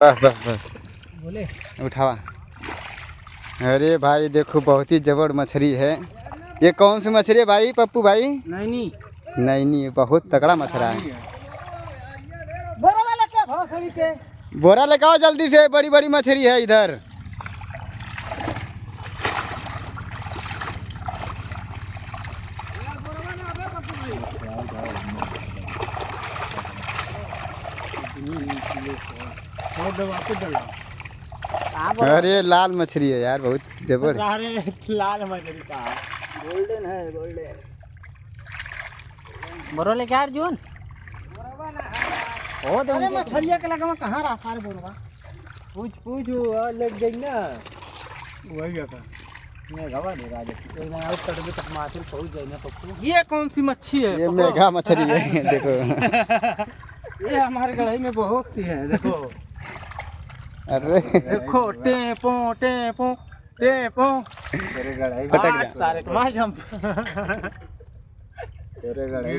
बस बस बस बोले उठावा। अरे भाई देखो बहुत ही जबर मछली है। ये कौन सी मछली है भाई पप्पू भाई? नहीं नहीं बहुत तगड़ा मछला है। बोरा वाला क्या भाव खरीद के? बोरा लेके आओ जल्दी से, बड़ी बड़ी मछली है इधर। अरे लाल मछली है यार, बहुत जबर। लाल मछली का गोल्डन है, गोल्डन। बोरो ले क्या अर्जुन? ओ अरे मछलिया के लगा कहाँ रहा रे बोरवा? पूछ लग गई ना वही जगह। मैं गवा दे राजा एक दिन आउट कर दे तक माथुर पहुंच जाए ना पप्पू। ये कौन सी मच्छी है? ये मेघा मछली है देखो। ये हमारे गढ़ई में बहुत सी है देखो। अरे देखो टेपो टेपो टेपो तेरे गढ़ई पटक जा सारे मार जंप तेरे गढ़ई